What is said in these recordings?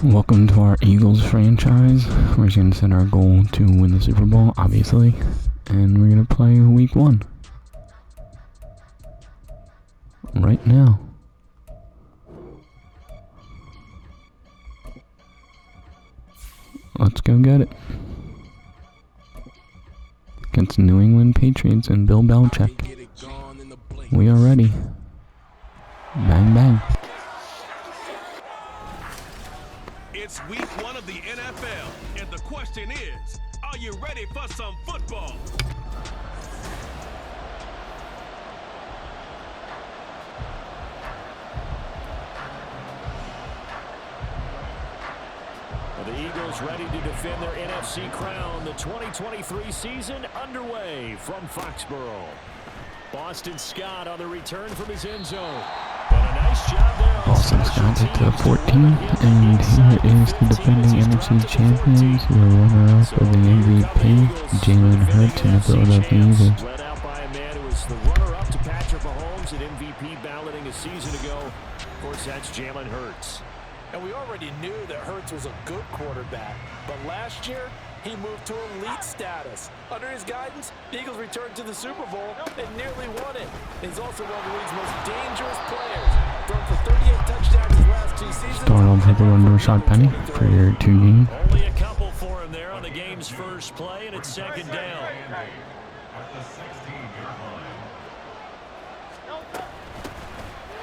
Welcome to our Eagles franchise. We're just going to set our goal to win the Super Bowl, obviously. And we're going to play week 1. Right now. Let's go get it. Against New England Patriots and Bill Belichick. We are ready. Bang, bang. It's week 1 of the NFL, and the question is, are you ready for some football? The Eagles ready to defend their NFC crown. The 2023 season underway from Foxborough. Boston Scott on the return from his end zone. And a nice job there. Boston Scott to the 14, and here is the defending NFC champions, the runner-up of the MVP, Jalen Hurts and the Philadelphia Eagles. Led out by a man who was the runner-up to Patrick Mahomes at MVP balloting a season ago. Of course, that's Jalen Hurts. And we already knew that Hurts was a good quarterback, but last year, he moved to elite status. Under his guidance, the Eagles returned to the Super Bowl and nearly won it. He's also one of the league's most dangerous players. Thrown for 38 touchdowns his last 2 seasons. Start on paper under Rashad Penny for your 2 game. Only a couple for him there on the game's first play, and it's second down.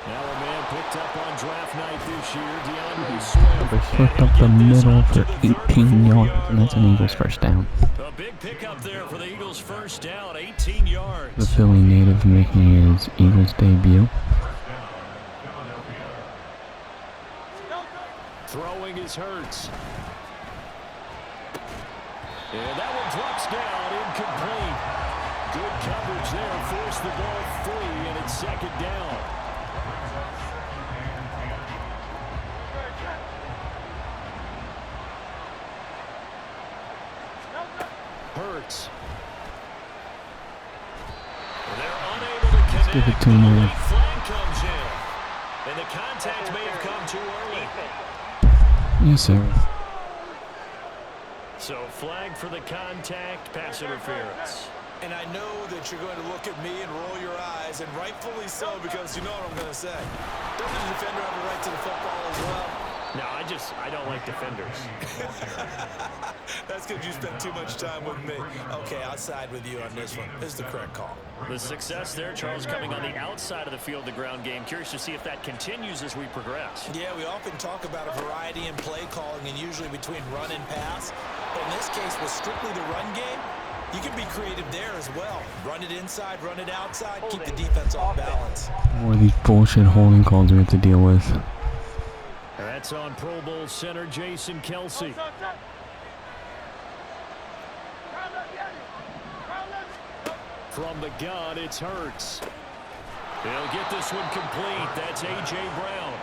Now a man picked up on draft night this year, DeAndre Swift. They flipped up the middle for 18 yards, and that's an Eagles first down. A big pickup there for the Eagles first down, 18 yards. The Philly native making his Eagles debut. Throwing is Hurts. And that one drops down, incomplete. Good coverage there, forced the ball free, and it's second down. Hurts. They're unable to connect. Give it to him. The flag comes in, and the contact may have come too early. Yes, sir. So flag for the contact, pass interference. And I know that you're going to look at me and roll your eyes, and rightfully so, because you know what I'm going to say. Doesn't the defender have a right to the football as well? No, I don't like defenders. That's because you spent too much time with me. Okay, I'll side with you on this one. This is the correct call. The success there, Charles, coming on the outside of the field, the ground game. Curious to see if that continues as we progress. Yeah, we often talk about a variety in play calling, and usually between run and pass. In this case, with strictly the run game, you can be creative there as well. Run it inside, run it outside, keep the defense off balance. More of these bullshit holding calls we have to deal with. That's on Pro Bowl center Jason Kelce. From the gun, it's Hurts. He'll get this one complete. That's A.J. Brown.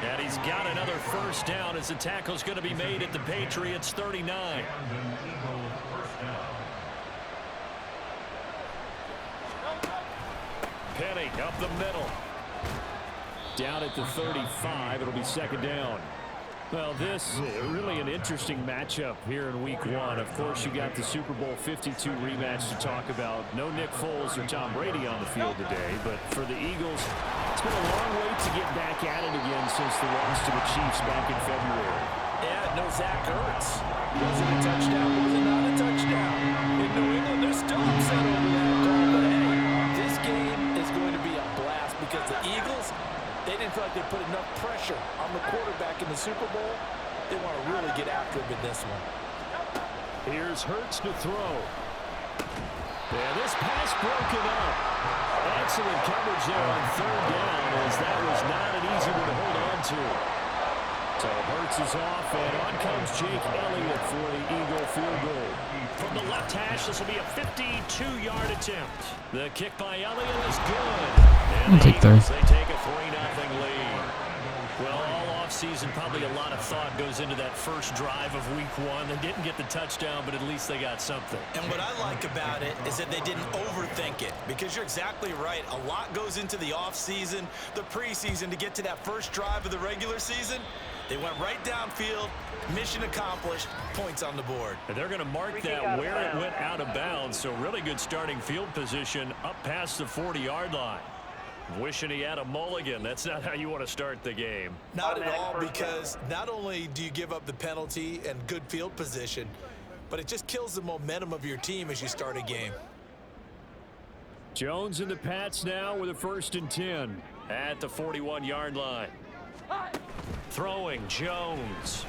And he's got another first down as the tackle's going to be made at the Patriots 39. Penny up the middle. Down at the 35, it'll be second down. Well, this really an interesting matchup here in week 1. Of course, you got the Super Bowl 52 rematch to talk about. No Nick Foles or Tom Brady on the field today, but for the Eagles, it's been a long wait to get back at it again since the loss to the Chiefs back in February. Yeah, no Zach Ertz. Was it a touchdown? Was it not a touchdown? In New England, they're still upset over that call, but hey, this game is going to be a blast because the Eagles, they didn't feel like they put enough pressure on the quarterback in the Super Bowl. They want to really get after him in this one. Here's Hurts to throw. And this pass broken up. Excellent coverage there on third down, as that was not an easy one to hold on to. So Hurts is off, and on comes Jake Elliott for the Eagle field goal. From the left hash, this will be a 52-yard attempt. The kick by Elliott is good. And I'll take third. They take a 3-0 lead. Well, all offseason, probably a lot of thought goes into that first drive of week one. They didn't get the touchdown, but at least they got something. And what I like about it is that they didn't overthink it, because you're exactly right. A lot goes into the offseason, the preseason, to get to that first drive of the regular season. They went right downfield, mission accomplished, points on the board. And they're going to mark that where it went out of bounds, so really good starting field position up past the 40-yard line. Wishing he had a mulligan. That's not how you want to start the game. Not at all, because not only do you give up the penalty and good field position, but it just kills the momentum of your team as you start a game. Jones and the Pats now with a 1st and 10 at the 41-yard line. Throwing Jones.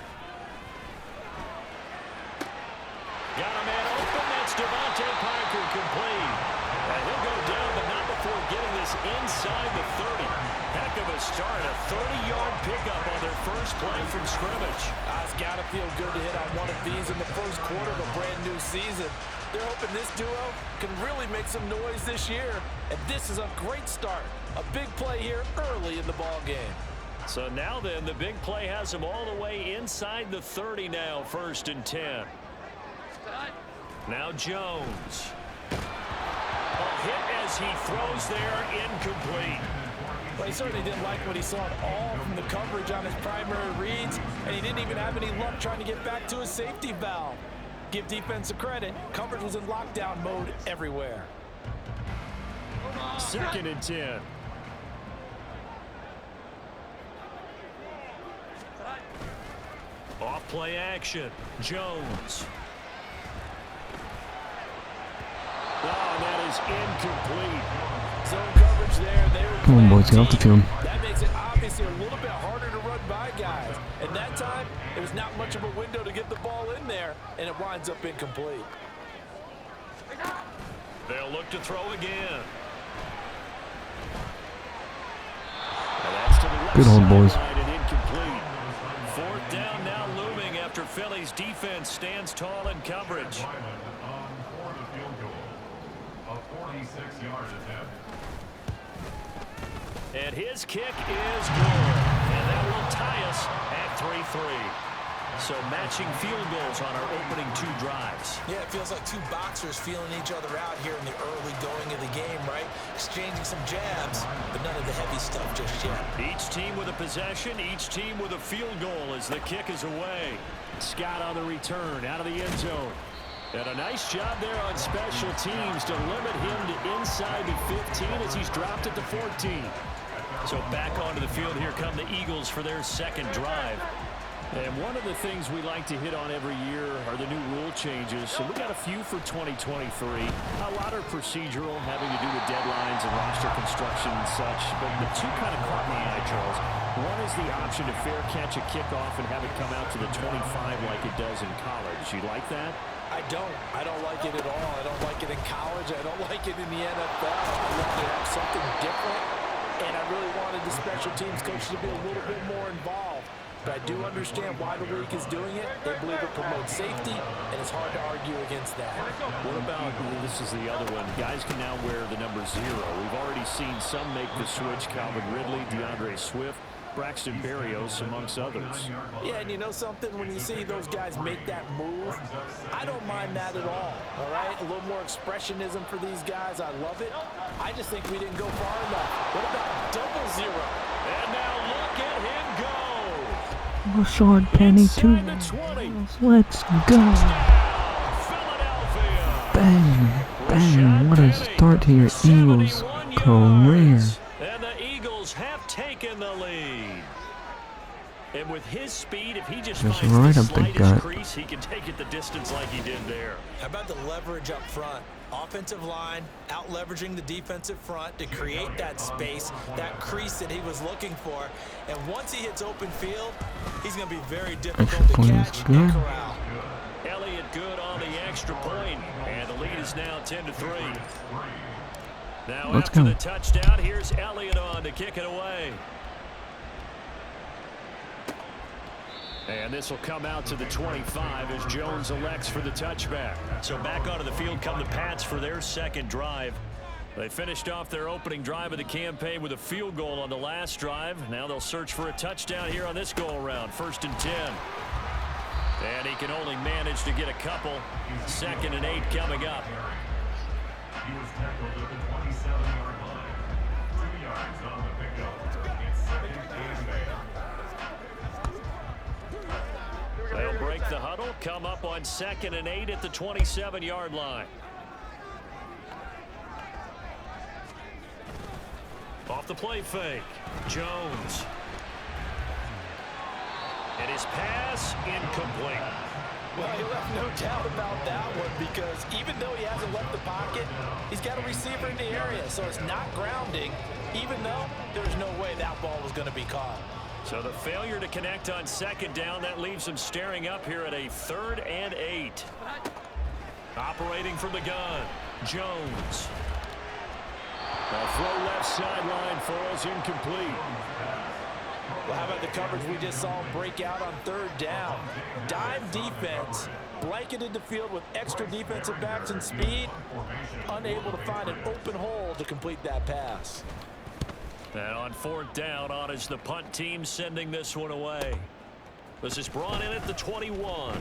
Got a man open. That's Devontae Parker complete. And he'll go down, but not before getting this inside the 30. Heck of a start. A 30-yard pickup on their first play from scrimmage. It's got to feel good to hit on one of these in the first quarter of a brand-new season. They're hoping this duo can really make some noise this year. And this is a great start. A big play here early in the ball game. So now then, the big play has him all the way inside the 30 now, 1st and 10. Now Jones. A hit as he throws there, incomplete. Well, he certainly didn't like what he saw at all from the coverage on his primary reads, and he didn't even have any luck trying to get back to his safety valve. Give defense a credit. Coverage was in lockdown mode everywhere. 2nd and 10. Off play action. Jones. Oh, that is incomplete. Zone coverage there. Come on, boys, get off the field. That makes it obviously a little bit harder to run by guys. And that time, it was not much of a window to get the ball in there, and it winds up incomplete. They'll look to throw again. And that's to the left Good hold, boys. sideline and incomplete. 4th down now looming after Philly's defense stands tall in coverage. And his kick is good. And that will tie us at 3-3. So matching field goals on our opening 2 drives. Yeah, it feels like 2 boxers feeling each other out here in the early going of the game, right? Exchanging some jabs, but none of the heavy stuff just yet. Each team with a possession, each team with a field goal as the kick is away. Scott on the return out of the end zone. And a nice job there on special teams to limit him to inside the 15 as he's dropped at the 14. So back onto the field, here come the Eagles for their 2nd drive. And one of the things we like to hit on every year are the new rule changes. So we got a few for 2023. A lot are procedural, having to do with deadlines and roster construction and such. But the 2 kind of caught my eye, Charles. One is the option to fair catch a kickoff and have it come out to the 25 like it does in college. You like that? I don't like it at all. I don't like it in college. I don't like it in the NFL. I want to have something different. And I really wanted the special teams coach to be a little bit more involved. But I do understand why the league is doing it. They believe it promotes safety, and it's hard to argue against that. What about, this is the other one, guys can now wear the number 0. We've already seen some make the switch. Calvin Ridley, DeAndre Swift, Braxton Berrios, amongst others. Yeah, and you know something? When you see those guys make that move, I don't mind that at all right? A little more expressionism for these guys. I love it. I just think we didn't go far enough. What about double 0? And now look at him go. Rashard Penny, 2. Let's go. Bang, bang. What a start to your Eagles career. And the Eagles have taken the lead. And with his speed, if he just finds right the up the slightest gut. crease, he can take it the distance like he did there. How about the leverage up front? Offensive line out leveraging the defensive front to create that space, that crease that he was looking for. And once he hits open field, he's going to be very difficult to catch and corral. Elliott good on the extra point, and the lead is now 10-3. Now Let's after go. the touchdown, here's Elliott on to kick it away. And this will come out to the 25 as Jones elects for the touchback. So back onto the field come the Pats for their 2nd drive. They finished off their opening drive of the campaign with a field goal on the last drive. Now they'll search for a touchdown here on this go-around. 1st and 10. And he can only manage to get a couple. 2nd and 8 coming up. He was tackled at the 27-yard line. 2 yards on the pickup. It's 2nd and 8. They'll break the huddle, come up on 2nd and 8 at the 27-yard line. Off the play fake, Jones. And his pass incomplete. Well, you have no doubt about that one because even though he hasn't left the pocket, he's got a receiver in the area, so it's not grounding, even though there's no way that ball was going to be caught. So the failure to connect on 2nd down, that leaves him staring up here at a 3rd and 8. Operating from the gun, Jones. The throw left sideline falls incomplete. Well, how about the coverage we just saw break out on 3rd down? Dime defense, blanketed the field with extra defensive backs and speed, unable to find an open hole to complete that pass. And on 4th down, on is the punt team sending this one away. This is brought in at the 21.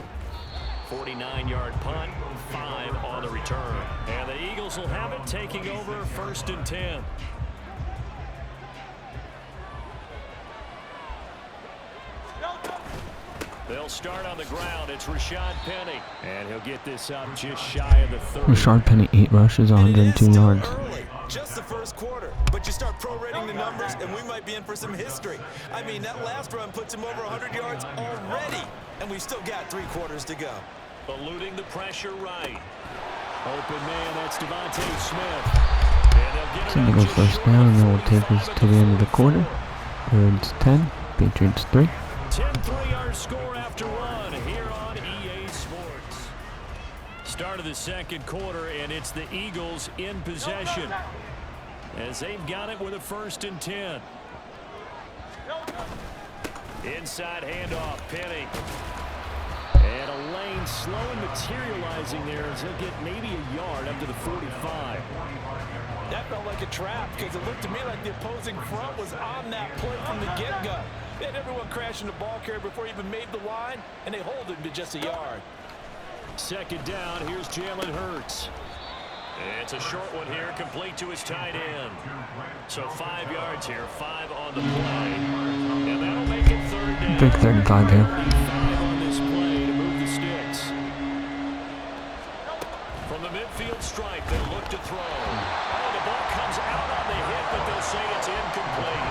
49-yard punt, 5 on the return. And the Eagles will have it, taking over 1st and 10. They'll start on the ground. It's Rashad Penny. And he'll get this up just shy of the 30. Rashad Penny, 8 rushes, 102 yards. Early, just the 1st quarter, but you start prorating the numbers, and we might be in for some history. I mean, that last run puts him over 100 yards already, and we've still got 3 quarters to go. Eluding the pressure right. Open man, that's Devontae Smith. And they'll get it So Eagles first down, and that will take us to the end of the quarter. Birds 10, Patriots 3. 10-3 our score after 1 here on EA Sports. Start of the 2nd quarter, and it's the Eagles in possession as they've got it with a 1st and 10. Inside handoff, Penny. And a lane slow and materializing there as he'll get maybe a yard up to the 45. That felt like a trap because it looked to me like the opposing front was on that play from the get-go. They had everyone crashing the ball carrier before he even made the line, and they hold him to just a yard. 2nd down, here's Jalen Hurts. It's a short one here, complete to his tight end. So 5 yards here, 5 on the play. And that'll make it 3rd down. Big 35 here. 35 on this play to move the sticks. From the midfield stripe, they'll look to throw. Oh, the ball comes out on the hit, but they'll say it's incomplete.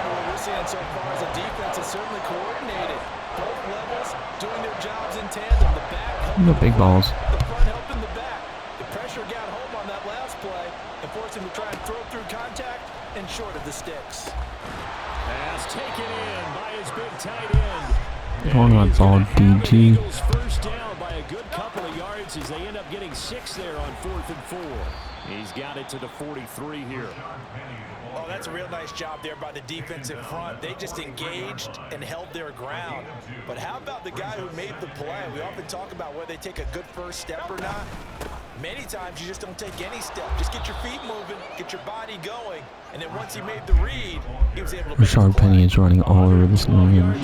What we're seeing so far is the defense is certainly coordinated. Both levels doing their jobs in tandem. The back helping No big balls. the front helping the back. The pressure got home on that last play and forced him to try and throw through contact and short of the sticks. Pass taken in by his big tight end. Going on ball, DG. Eagles first down by a good couple of yards as they end up getting 6 there on 4th and 4. He's got it to the 43 here. Oh, that's a real nice job there by the defensive front. They just engaged and held their ground. But how about the guy who made the play? We often talk about whether they take a good first step or not. Many times you just don't take any step. Just get your feet moving, get your body going, and then once he made the read, he was able to make the Rashad play. Penny is running all over this New England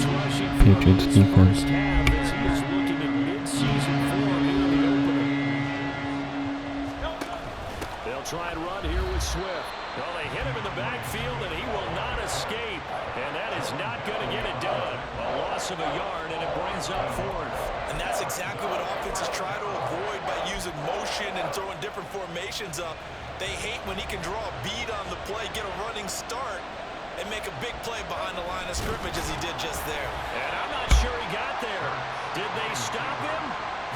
Patriots defense. They'll try and run here with Swift. Well, they hit him in the backfield, and he will not escape. And that is not going to get it done. A loss of a yard, and it brings up 4th. And that's exactly what offenses try to avoid by using motion and throwing different formations up. They hate when he can draw a bead on the play, get a running start, and make a big play behind the line of scrimmage as he did just there. And I'm not sure he got there. Did they stop him?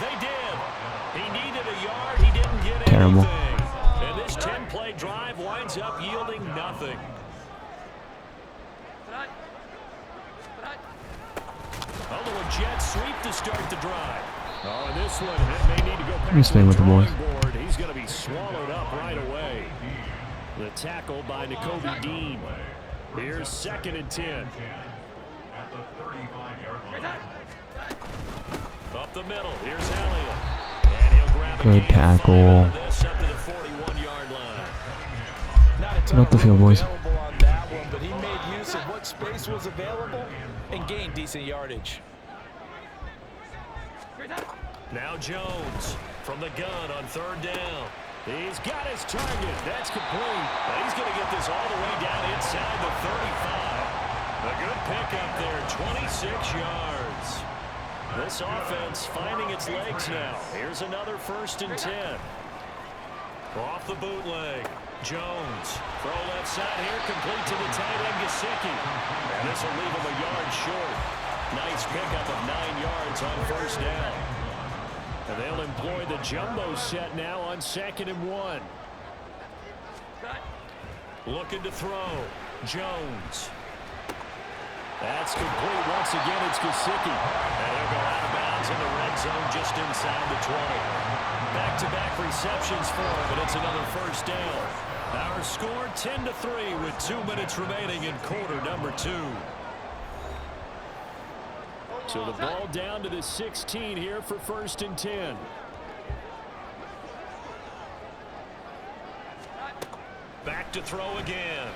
They did. He needed a yard. He didn't get Terrible. anything. And this 10-play drive winds up yielding nothing. A little jet sweep to start the drive. Oh, and this one may need to go back me stay to with the boys. drawing board. He's going to be swallowed up right away. The tackle by Nakobe Dean. Here's 2nd and 10. Up the middle. Here's Elliott. And he'll grab a Good gain of 5 tackle. on this up to the 41-yard line. Get off the field, boys. available on that one, but he made use of what space was available and gained decent yardage. Now Jones from the gun on 3rd down. He's got his target. That's complete. And he's going to get this all the way down inside the 35. A good pickup there, 26 yards. This offense finding its legs now. Here's another 1st and 10. Off the bootleg. Jones. Throw left side here, complete to the tight end, Gesicki. And this will leave him a yard short. Nice pickup of 9 yards on 1st down. And they'll employ the jumbo set now on 2nd and 1. Looking to throw. Jones. That's complete. Once again, it's Gesicki. And he'll go out of bounds in the red zone just inside the 20. Back-to-back receptions for him, and it's another 1st down. Our score 10-3 with 2 minutes remaining in quarter number 2. So the ball down to the 16 here for 1st and 10. Back to throw again.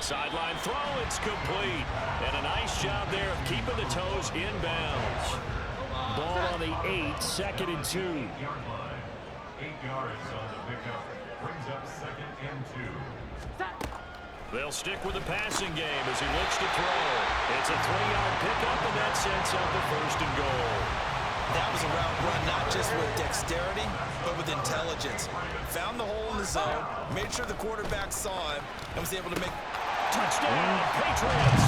Sideline throw, it's complete. And a nice job there of keeping the toes inbounds. Ball on the 8, 2nd and 2. 8 yards on the pickup. Brings up 2nd and 2. They'll stick with the passing game as he looks to throw. It's a 3-yard pickup, and that sets up the 1st and goal. That was a route run not just with dexterity, but with intelligence. Found the hole in the zone, made sure the quarterback saw him, and was able to make... Touchdown, Patriots!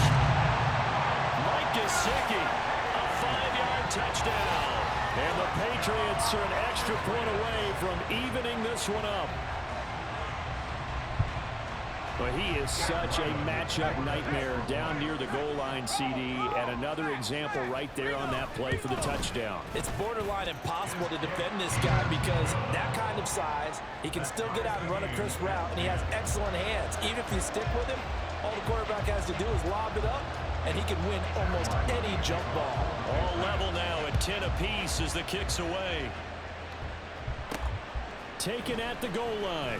Mike Gesicki, a 5-yard touchdown. And the Patriots are an extra point away from evening this one up. But he is such a matchup nightmare down near the goal line, CD, and another example right there on that play for the touchdown. It's borderline impossible to defend this guy because that kind of size, he can still get out and run a crisp route, and he has excellent hands. Even if you stick with him, all the quarterback has to do is lob it up, and he can win almost any jump ball. All level now at 10 apiece as the kick's away. Taken at the goal line.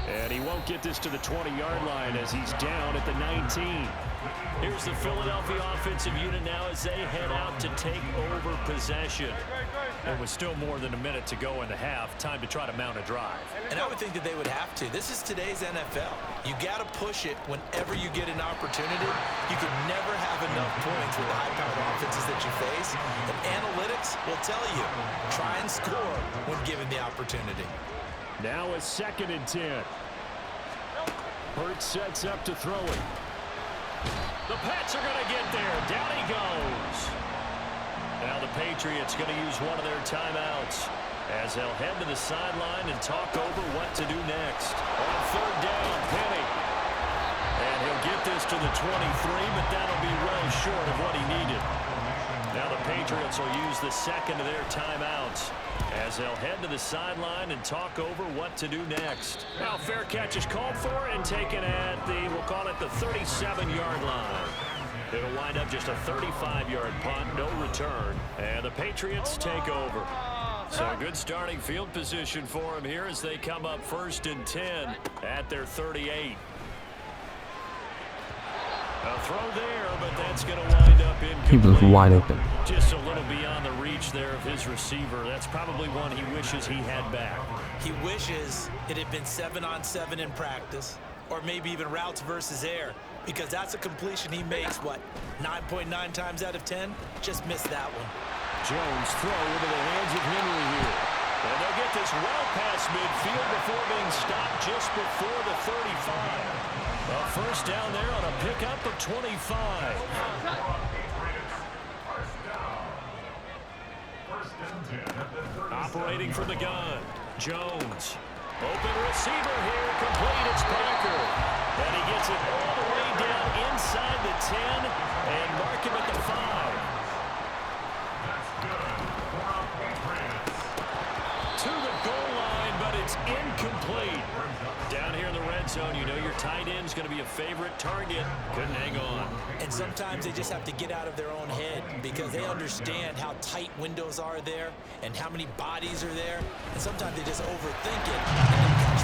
And he won't get this to the 20-yard line as he's down at the 19. Here's the Philadelphia offensive unit now as they head out to take over possession. There was still more than a minute to go in the half. Time to try to mount a drive. And I would think that they would have to. This is today's NFL. You got to push it whenever you get an opportunity. You can never have enough points with the high-powered offenses that you face. And analytics will tell you, try and score when given the opportunity. Now a 2nd and 10. Hurts sets up to throw it. The Pats are going to get there. Down he goes. Now the Patriots going to use one of their timeouts as they'll head to the sideline and talk over what to do next. On 3rd down, Penny. And he'll get this to the 23, but that'll be well short of what he needed. Now the Patriots will use the 2nd of their timeouts as they'll head to the sideline and talk over what to do next. Now fair catch is called for and taken at the, we'll call it the 37-yard line. It'll wind up just a 35-yard punt, no return, and the Patriots take over. So good starting field position for them here as they come up 1st and 10 at their 38. A throw there, but that's going to wind up incomplete. He was wide open. Just a little beyond the reach there of his receiver. That's probably one he wishes he had back. He wishes it had been 7-on-7 in practice, or maybe even routes versus air, because that's a completion he makes, what, 9.9 times out of 10? Just missed that one. Jones throw into the hands of Henry here. And they'll get this well past midfield before being stopped just before the 35. A 1st down there on a pickup of 25. Operating from the gun. Jones. Open receiver here. Complete. It's Parker. And he gets it all the way down inside the 10 and mark him at the 5. To the goal line, but it's incomplete. Down here in the red zone, you know your tight end's going to be a favorite target. Couldn't hang on. And sometimes they just have to get out of their own head because they understand how tight windows are there and how many bodies are there. And sometimes they just overthink it and then catch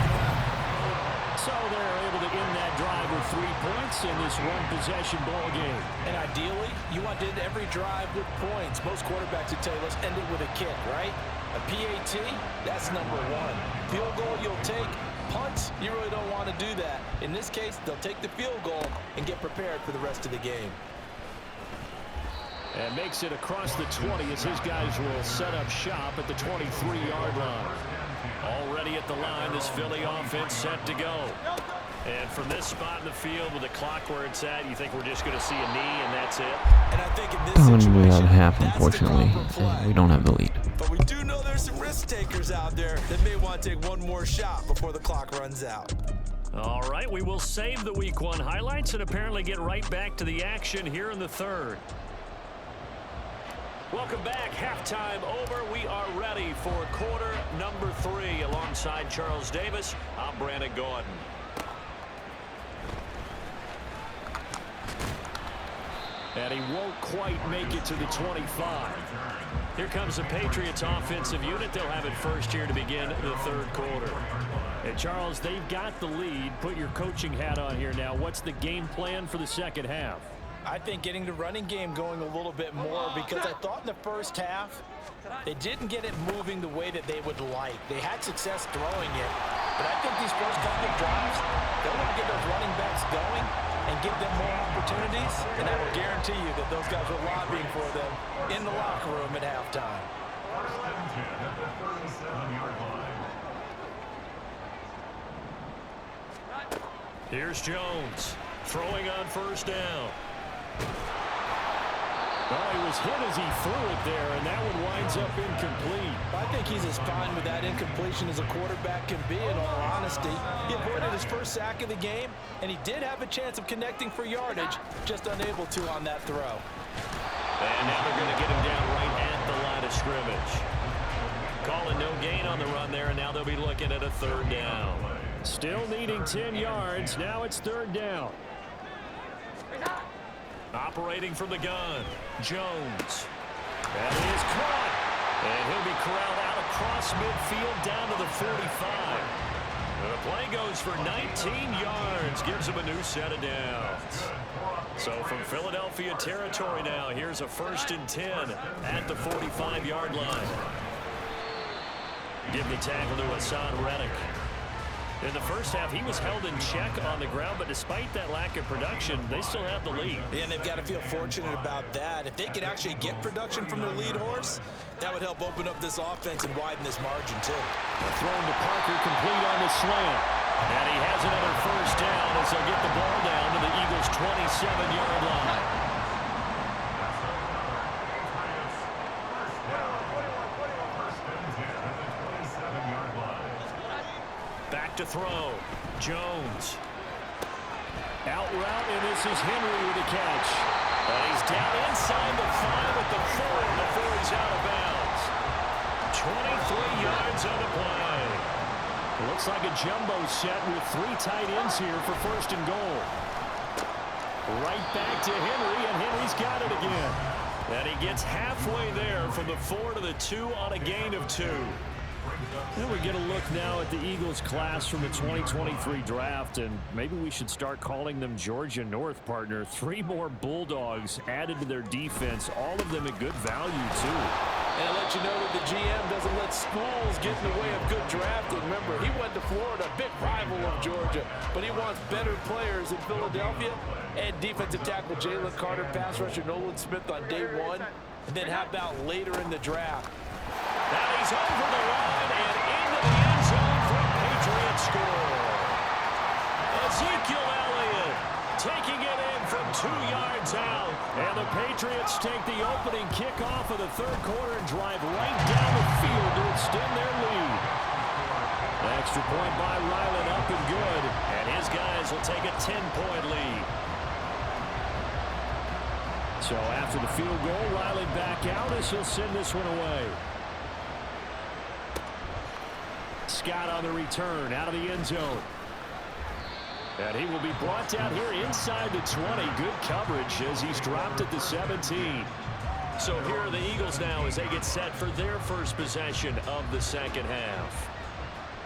points in this one-possession ball game. And ideally, you want to end every drive with points. Most quarterbacks would tell you, let's end it with a kick, right? A PAT, that's number one. Field goal you'll take. Punts, you really don't want to do that. In this case, they'll take the field goal and get prepared for the rest of the game. And makes it across the 20 as his guys will set up shop at the 23-yard line. Already at the line, this Philly offense set to go. And from this spot in the field with the clock where it's at, you think we're just going to see a knee and that's it? And I think in this Going to be situation, about half, that's the unfortunately. proper play. We don't have the lead. But we do know there's some risk takers out there that may want to take one more shot before the clock runs out. All right, we will save the Week 1 highlights and apparently get right back to the action here in the third. Welcome back. Halftime over. We are ready for quarter number 3. Alongside Charles Davis, I'm Brandon Gordon. And he won't quite make it to the 25. Here comes the Patriots offensive unit. They'll have it first here to begin the third quarter. And Charles, they've got the lead. Put your coaching hat on here now. What's the game plan for the second half? I think getting the running game going a little bit more, because I thought in the first half they didn't get it moving the way that they would like. They had success throwing it, but I think these first couple of drives, they want to get those running backs going and give them more opportunities, and I will guarantee you that those guys are lobbying for them in the locker room at halftime. Here's Jones throwing on first down. Well, he was hit as he threw it there, and that one winds up incomplete. I think he's as fine with that incompletion as a quarterback can be, in all honesty. He avoided his first sack of the game, and he did have a chance of connecting for yardage, just unable to on that throw. And now they're going to get him down right at the line of scrimmage. Calling no gain on the run there, and now they'll be looking at a third down. Still needing 10 yards. Now it's third down. Operating from the gun, Jones. That is caught. And he'll be corralled out across midfield down to the 45. The play goes for 19 yards. Gives him a new set of downs. So from Philadelphia territory now, here's a 1st and 10 at the 45-yard line. Give the tackle to Hassan Reddick. In the first half, he was held in check on the ground, but despite that lack of production, they still have the lead. And they've got to feel fortunate about that. If they could actually get production from their lead horse, that would help open up this offense and widen this margin, too. Thrown to Parker, complete on the slant. And he has another first down as they'll get the ball down to the Eagles' 27-yard line. Back to throw. Jones. Out route, and this is Henry with the catch. And he's down inside the 5 at the 4 before he's out of bounds. 23 yards on the play. Looks like a jumbo set with 3 tight ends here for 1st and goal. Right back to Henry, and Henry's got it again. And he gets halfway there from the 4 to the 2 on a gain of 2. And we get a look now at the Eagles class from the 2023 draft, and maybe we should start calling them Georgia North, partner. 3 more Bulldogs added to their defense, all of them at good value, too. And I'll let you know that the GM doesn't let schools get in the way of good drafting. Remember, he went to Florida, big rival of Georgia, but he wants better players in Philadelphia. And defensive tackle Jalen Carter, pass rusher Nolan Smith on day 1. And then how about later in the draft? Now he's over the line and into the end zone for a Patriot score. Ezekiel Elliott taking it in from 2 yards out. And the Patriots take the opening kickoff of the third quarter and drive right down the field to extend their lead. Extra point by Ryland up and good. And his guys will take a 10-point lead. So after the field goal, Riley back out as he'll send this one away. Scott on the return out of the end zone. And he will be brought down here inside the 20. Good coverage as he's dropped at the 17. So here are the Eagles now as they get set for their first possession of the second half.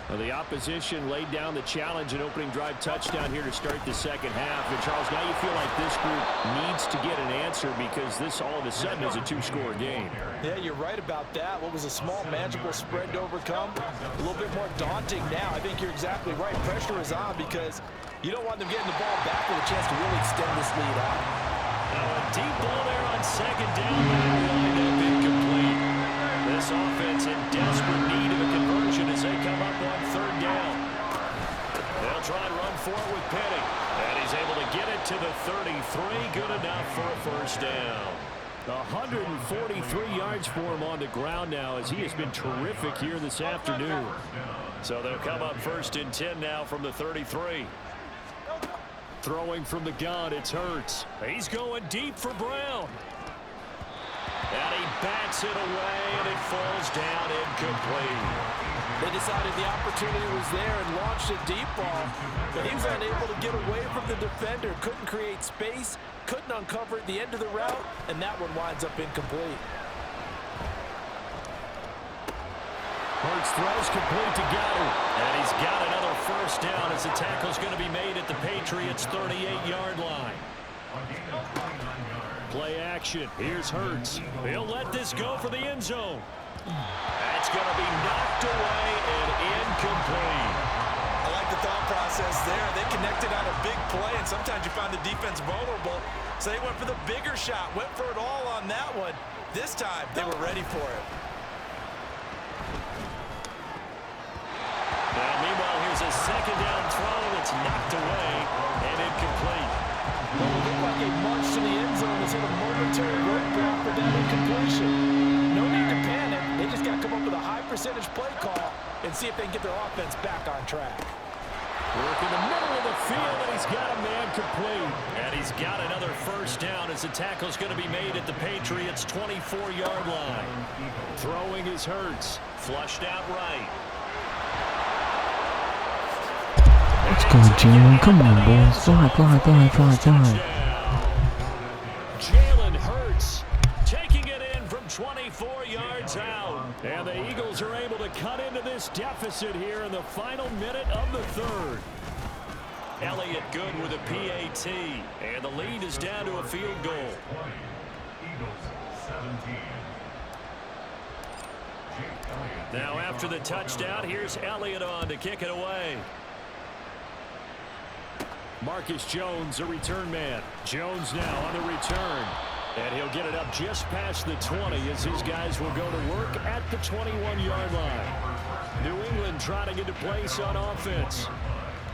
Well, the opposition laid down the challenge and opening drive touchdown here to start the second half. And Charles, now you feel like this group needs to get an answer because this all of a sudden is a two-score game. Yeah, you're right about that. What was a small, manageable spread to overcome, a little bit more daunting now. I think you're exactly right. Pressure is on because you don't want them getting the ball back with a chance to really extend this lead out. Now a deep ball there on second down. Lined up incomplete. This offense in desperate need of a conversion as they come up on third down. They'll try and run for it with Penny. And he's able to get it to the 33. Good enough for a first down. 143 yards for him on the ground now as he has been terrific here this afternoon. So they'll come up first and 10 now from the 33. Throwing from the gun, it's Hurts. He's going deep for Brown. And he bats it away, and it falls down incomplete. They decided the opportunity was there and launched a deep ball, but he was unable to get away from the defender, couldn't create space, couldn't uncover the end of the route, and that one winds up incomplete. Hurts throws complete to Goddard, and he's got another first down as the tackle's going to be made at the Patriots' 38-yard line. Play action. Here's Hurts. He'll let this go for the end zone. That's going to be knocked away and incomplete. I like the thought process there. They connected on a big play, and sometimes you find the defense vulnerable. So they went for the bigger shot, went for it all on that one. This time, they were ready for it. Now, meanwhile, here's a second down throw that's knocked away and incomplete. Well, it looked like a march to the end zone has hit a momentary roadblock for that incompletion. No need to panic. They just got to come up with a high percentage play call and see if they can get their offense back on track. Work in the middle of the field, and he's got a man complete. And he's got another first down as the tackle's going to be made at the Patriots' 24-yard line. Throwing his Hurts. Flushed out right. Let's go, Jalen. Come on, boys. Fly. Jalen Hurts taking it in from 24 yards out. And the Eagles are able to cut into this deficit here in the final minute of the third. Elliott good with a PAT. And the lead is down to a field goal. Eagles 17. Now after the touchdown, here's Elliott on to kick it away. Marcus Jones, a return man. Jones now on the return. And he'll get it up just past the 20 as his guys will go to work at the 21-yard line. New England trying to get to place on offense.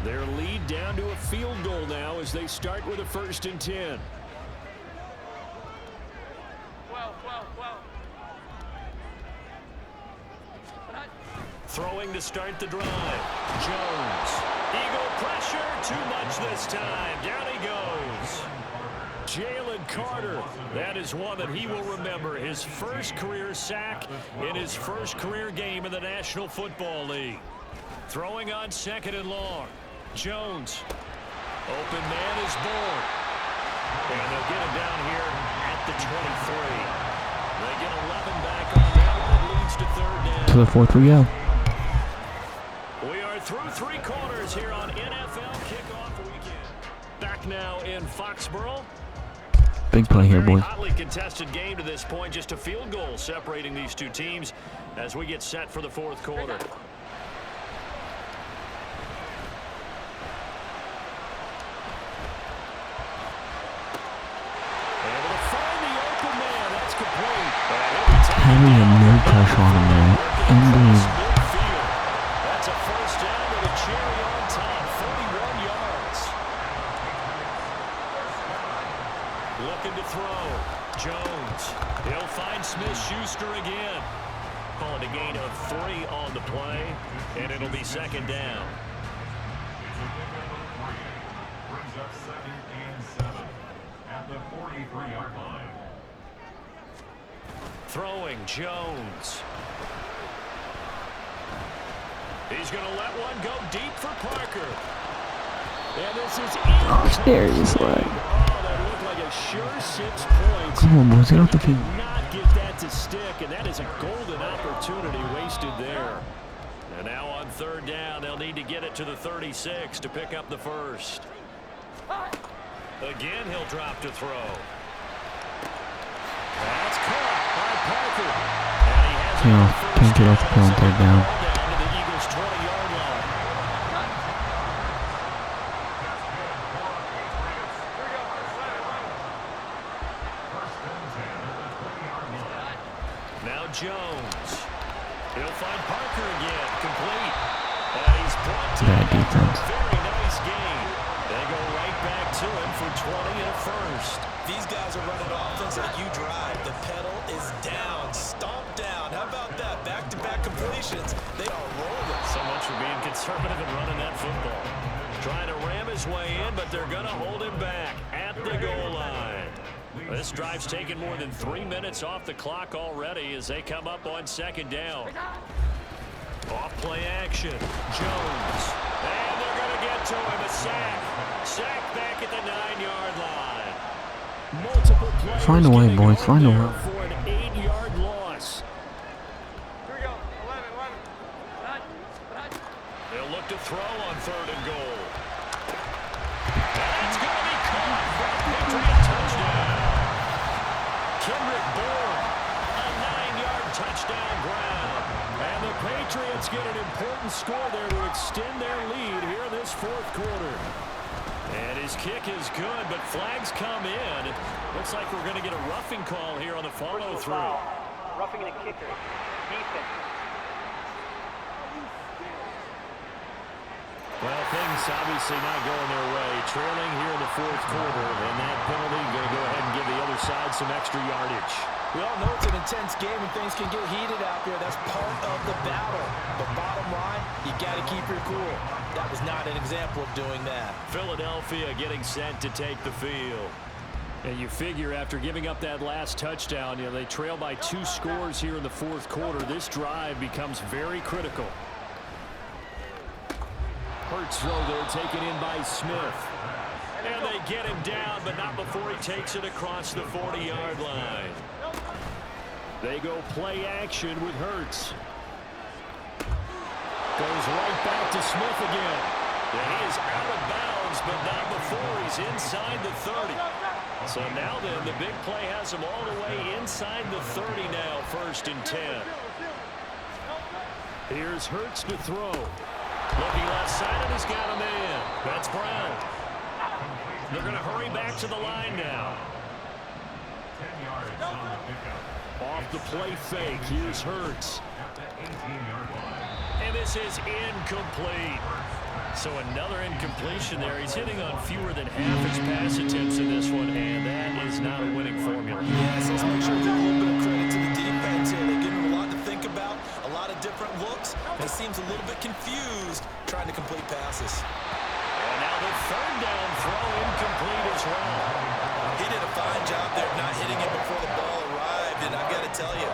Their lead down to a field goal now as they start with a 1st and 10. Throwing to start the drive. Jones. Eagle pressure. Too much this time. Down he goes. Jalen Carter. That is one that he will remember. His first career sack in his first career game in the National Football League. Throwing on 2nd and long. Jones. Open man is born. And they'll get it down here at the 23. They get 11 back on that. That leads to 3rd down. To the 4th we go. We are through 3 quarters here on NFL Kickoff Weekend. Back now in Foxborough. Big play here, boys. Hotly contested game to this point. Just a field goal separating these two teams as we get set for the 4th quarter. Able to find the open man. That's complete. Having a no pressure on him there. Indeed. That's a first down with a cherry on top. 31 yards. Looking to throw. Jones. He'll find Smith-Schuster again. Call it a gain of 3 on the play, and it'll be 2nd down. Brings up 2nd and 7 at the 43-yard line. Throwing Jones. He's going to let one go deep for Parker. And this is There he is, like. Oh, that looked like a sure 6 points. Come on, boys. Get off the field. Not get that to stick, and that is a golden opportunity wasted there. And now on third down, they'll need to get it to the 36 to pick up the first. Again, he'll drop to throw. That's caught by Parker. And he has can't get off the field on third down. Down to the Eagles' 20-yard line. Now Jones. He'll find Parker again. Complete. And he's brought to Bad defense. Very nice game. They go right back to him for 20 and a first. These guys are running offense like you drive. The pedal is down, stomped down. How about that? Back-to-back completions. They are rolling. So much for being conservative and running that football. Trying to ram his way in, but they're going to hold him back at the goal line. This drive's taken more than 3 minutes off the clock already as they come up on second down. Off play action. Jones. And they're going to get to him. A sack. Sack back at the 9-yard line. Multiple players Find a way, getting boys. hurt Find a there way. for an 8-yard loss. They'll look to throw on third and goal. And it's going to be caught for a Patriot touchdown. Kendrick Bourne, a 9-yard touchdown ground. And the Patriots get an important score there to extend their lead here in this fourth quarter. And his kick is good, but flags come in. Looks like we're going to get a roughing call here on the follow-through. Roughing the kicker. Defense. Well, things obviously not going their way. Trailing here in the fourth quarter, and that penalty going to go ahead and give the other side some extra yardage. We all know it's an intense game and things can get heated out there. That's part of the battle. But bottom line, you got to keep your cool. That was not an example of doing that. Philadelphia getting set to take the field. And you figure after giving up that last touchdown, they trail by 2 scores here in the fourth quarter. This drive becomes very critical. Hurts throw there, taken in by Smith. And they get him down, but not before he takes it across the 40-yard line. They go play action with Hurts. Goes right back to Smith again. And he is out of bounds, but not before he's inside the 30. So now then, the big play has him all the way inside the 30 now, 1st and 10. Here's Hurts to throw. Looking left side, and he's got a man. That's Brown. They're going to hurry back to the line now. 10 yards on the pickup. Off the play fake, here's Hurts. At the 18-yard line. And this is incomplete. So another incompletion there. He's hitting on fewer than half his pass attempts in this one, and that is not a winning formula. Yes, let's make sure we give a little bit of credit to the defense here. They give him a lot to think about, a lot of different looks, and he seems a little bit confused trying to complete passes. And now the third down throw incomplete as well. He did a fine job there not hitting it before the ball arrived, and I've got to tell you,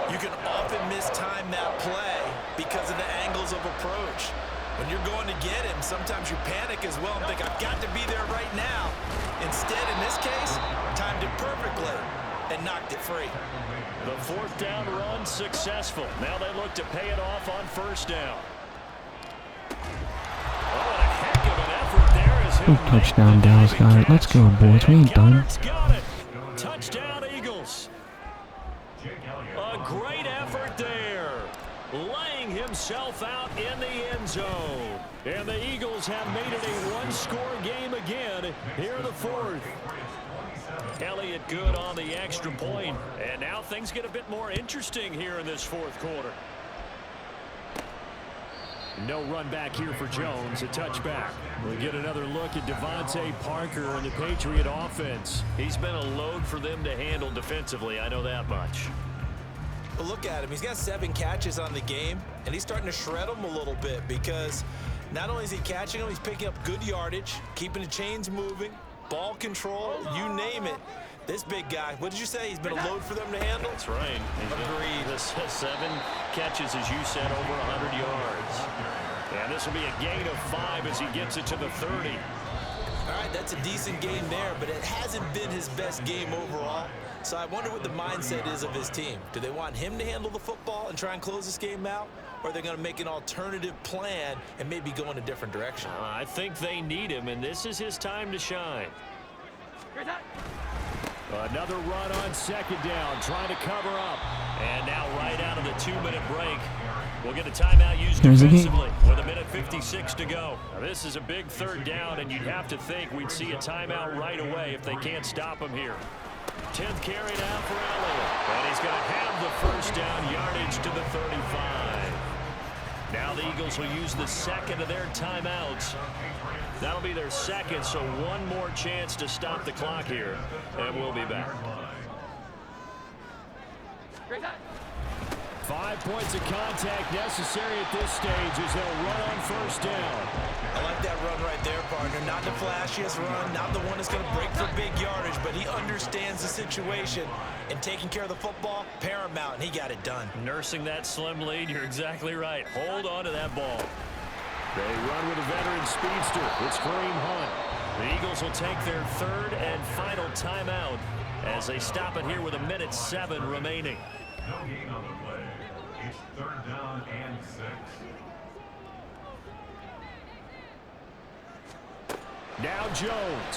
you can often mistime that play because of the angles of approach. When you're going to get him, sometimes you panic as well and think, I've got to be there right now. Instead, in this case, timed it perfectly and knocked it free. The fourth down run successful. Now they look to pay it off on first down. Oh, and a heck of an effort there as Good touchdown, Dallas got it. Let's go, boys. We ain't done. Got it. Touchdown, Eagles. A great effort there. Laying himself out in the end zone. And the Eagles have made it a one-score game again here in the fourth. Elliott good on the extra point. And now things get a bit more interesting here in this fourth quarter. No run back here for Jones. A touchback. We get another look at Devontae Parker and the Patriot offense. He's been a load for them to handle defensively. I know that much. But look at him. He's got 7 catches on the game, and he's starting to shred them a little bit because not only is he catching them, he's picking up good yardage, keeping the chains moving, ball control, you name it. This big guy, what did you say? He's been a load for them to handle? That's right. Agreed. This 7 catches, as you said, over 100 yards. And this will be a gain of 5 as he gets it to the 30. All right, that's a decent game there, but it hasn't been his best game overall. So I wonder what the mindset is of his team. Do they want him to handle the football and try and close this game out? Or are they going to make an alternative plan and maybe go in a different direction? I think they need him, and this is his time to shine. Another run on second down, trying to cover up. And now right out of the 2-minute break, we'll get a timeout used defensively with 1:56 to go. Now, this is a big third down, and you'd have to think we'd see a timeout right away if they can't stop him here. 10th carry now for Elliott. And he's going to have the first down, yardage to the 35. Now the Eagles will use the second of their timeouts. That'll be their second, so one more chance to stop the clock here, and we'll be back. 5 points of contact necessary at this stage as they'll run on first down. I like that run right there, partner. Not the flashiest run, not the one that's going to break for big yardage, but he understands the situation, and taking care of the football, paramount, and he got it done. Nursing that slim lead, you're exactly right. Hold on to that ball. They run with a veteran speedster. It's Kareem Hunt. The Eagles will take their third and final timeout as they stop it here with 1:07 remaining. No gain on the play. It's 3rd down and 6. Now Jones.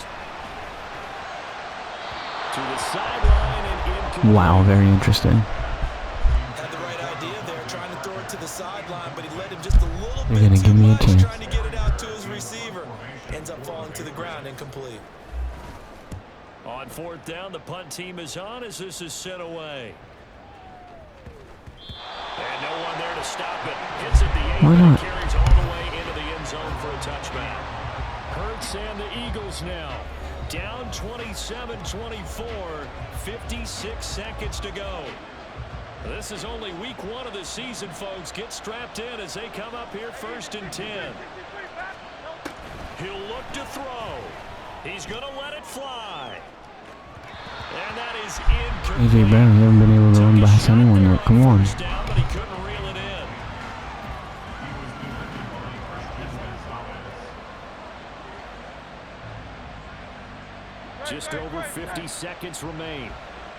To the sideline and incomplete. Wow, very interesting. Had the right idea there, trying to throw it to the sideline, but he let him just a little They're bit gonna too give me a much, chance. trying to get it out to his receiver. Ends up falling to the ground, incomplete. On 4th down, the punt team is on as this is sent away. And no one there to stop it. Hits at the 8 Why and not? carries all the way into the end zone for a touchback. Hurts and the Eagles now down 27-24, 56 seconds to go. This is only week 1 of the season, folks. Get strapped in as they come up here 1st and 10. He'll look to throw. He's going to let it fly. And that is incomplete. AJ Brown, you haven't been able to run past anyone yet. Come on. First down, but he couldn't reel it in. Just over 50 seconds remain.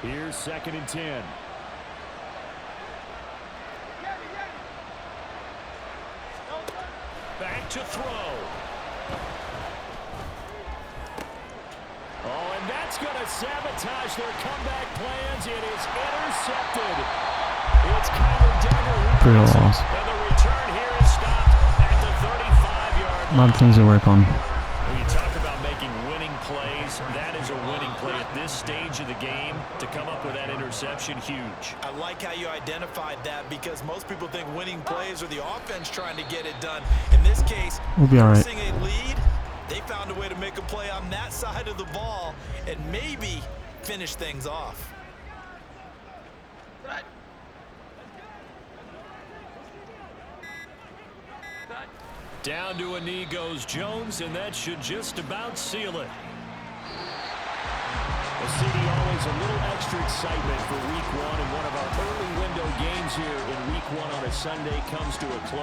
Here's 2nd and 10. Back to throw. Oh, and that's going to sabotage their comeback plans. It is intercepted. It's Kyler Duggar. Pretty loss. And the return here is stopped at the 35-yard line. A lot of things to work on. When you talk about making winning plays, that is a winning play at this stage of the game. To come up with that interception, huge. I like how you identified that because most people think winning plays are the offense trying to get it done. In this case, We'll be all right. forcing a lead, they found a way to make a play on that side of the ball and maybe finish things off. Down to a knee goes Jones, and that should just about seal it. Well, CD, always a little extra excitement for week 1, and one of our early window games here in week 1 on a Sunday comes to a close.